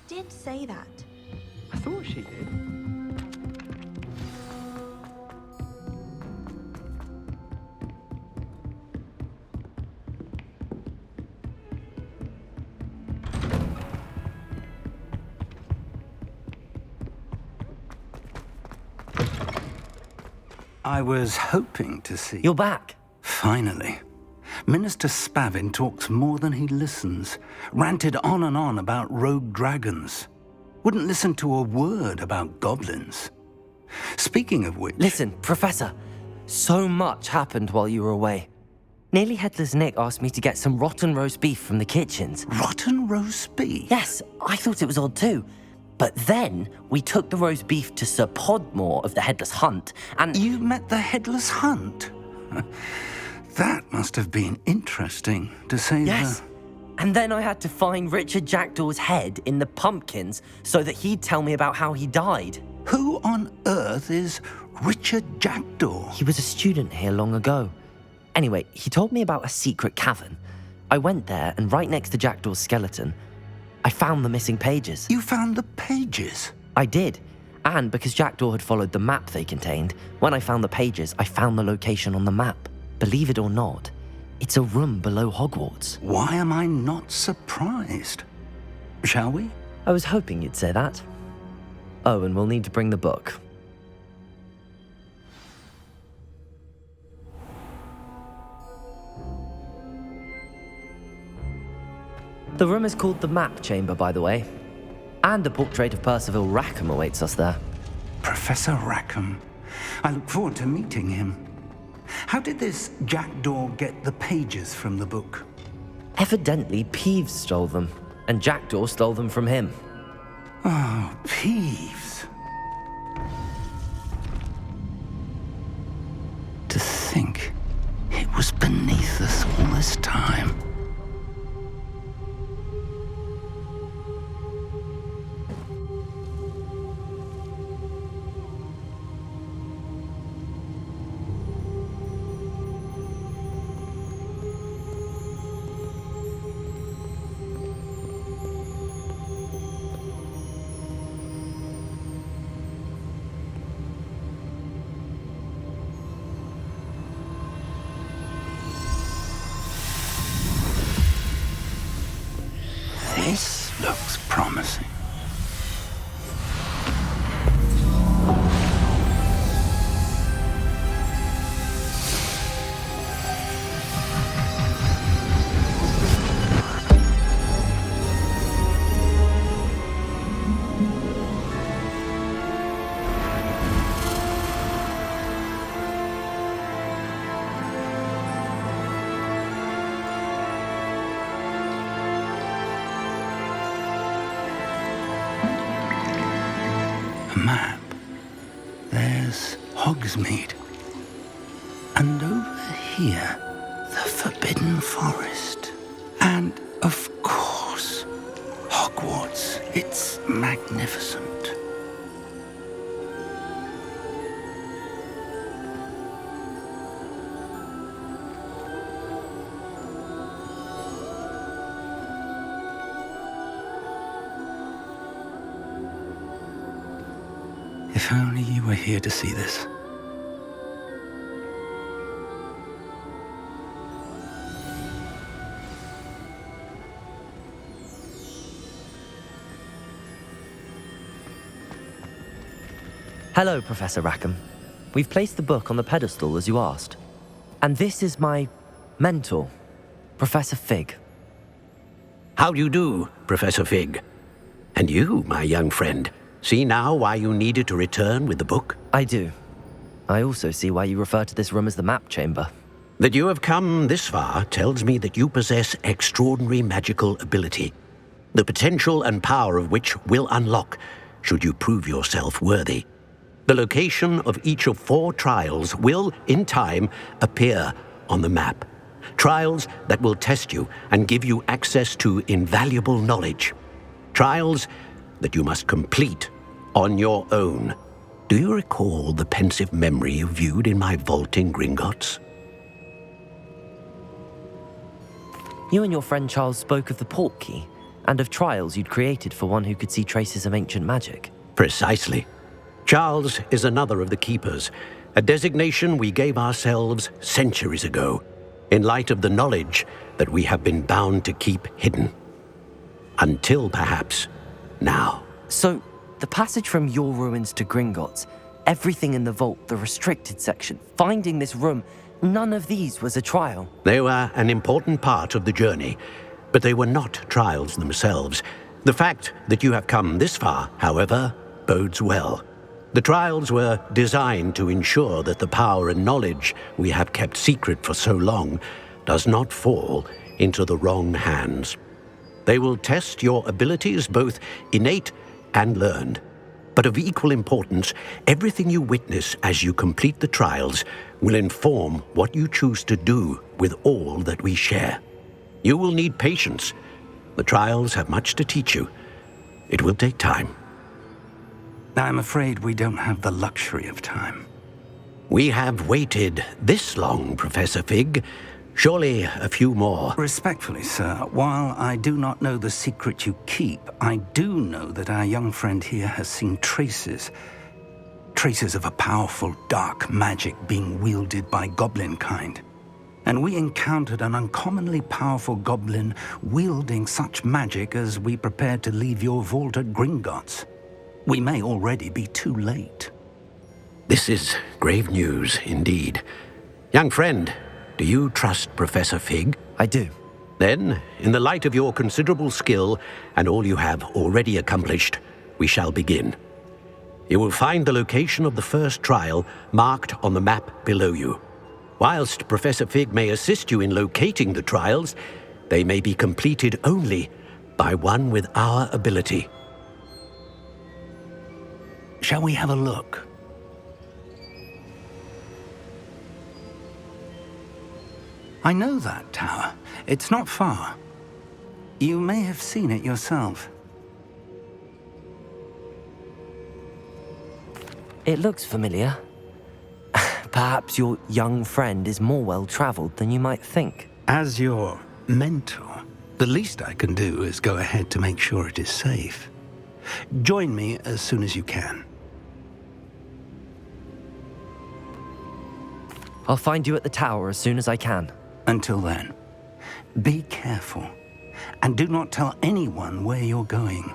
did say that. I thought she did. I was hoping to see... You're back. Finally. Minister Spavin talks more than he listens. Ranted on and on about rogue dragons. Wouldn't listen to a word about goblins. Speaking of which... Listen, Professor. So much happened while you were away. Nearly Headless Nick asked me to get some rotten roast beef from the kitchens. Rotten roast beef? Yes, I thought it was odd too. But then we took the roast beef to Sir Podmore of the Headless Hunt, and... You met the Headless Hunt? That must have been interesting, to say Yes. And then I had to find Richard Jackdaw's head in the pumpkins so that he'd tell me about how he died. Who on earth is Richard Jackdaw? He was a student here long ago. Anyway, he told me about a secret cavern. I went there, and right next to Jackdaw's skeleton, I found the missing pages. You found the pages? I did. And because Jackdaw had followed the map they contained, when I found the pages, I found the location on the map. Believe it or not, it's a room below Hogwarts. Why am I not surprised? Shall we? I was hoping you'd say that. Oh, and we'll need to bring the book. The room is called the Map Chamber, by the way. And a portrait of Percival Rackham awaits us there. Professor Rackham. I look forward to meeting him. How did this Jackdaw get the pages from the book? Evidently, Peeves stole them, and Jackdaw stole them from him. Oh, Peeves. To think it was beneath us all this time. This looks promising. Map. There's Hogsmeade. And over here, the Forbidden Forest. And, of course, Hogwarts. It's magnificent. If only you were here to see this. Hello, Professor Rackham. We've placed the book on the pedestal as you asked. And this is my mentor, Professor Fig. How do you do, Professor Fig? And you, my young friend, see now why you needed to return with the book? I do. I also see why you refer to this room as the Map Chamber. That you have come this far tells me that you possess extraordinary magical ability, the potential and power of which will unlock should you prove yourself worthy. The location of each of 4 trials will, in time, appear on the map. Trials that will test you and give you access to invaluable knowledge. Trials that you must complete on your own. Do you recall the pensive memory you viewed in my vault in Gringotts? You and your friend Charles spoke of the port key. and of trials you'd created for one who could see traces of ancient magic. Precisely. Charles is another of the Keepers, a designation we gave ourselves centuries ago, in light of the knowledge that we have been bound to keep hidden. Until perhaps now. So, the passage from your ruins to Gringotts, everything in the vault, the restricted section, finding this room, none of these was a trial. They were an important part of the journey, but they were not trials themselves. The fact that you have come this far, however, bodes well. The trials were designed to ensure that the power and knowledge we have kept secret for so long does not fall into the wrong hands. They will test your abilities, both innate and learned. But of equal importance, everything you witness as you complete the trials will inform what you choose to do with all that we share. You will need patience. The trials have much to teach you. It will take time. I'm afraid we don't have the luxury of time. We have waited this long, Professor Fig. Surely a few more. Respectfully, sir, while I do not know the secret you keep, I do know that our young friend here has seen traces of a powerful dark magic being wielded by goblin kind. And we encountered an uncommonly powerful goblin wielding such magic as we prepared to leave your vault at Gringotts. We may already be too late. This is grave news indeed. Young friend, do you trust Professor Fig? I do. Then, in the light of your considerable skill and all you have already accomplished, we shall begin. You will find the location of the first trial marked on the map below you. Whilst Professor Fig may assist you in locating the trials, they may be completed only by one with our ability. Shall we have a look? I know that tower. It's not far. You may have seen it yourself. It looks familiar. Perhaps your young friend is more well-traveled than you might think. As your mentor, the least I can do is go ahead to make sure it is safe. Join me as soon as you can. I'll find you at the tower as soon as I can. Until then, be careful, and do not tell anyone where you're going.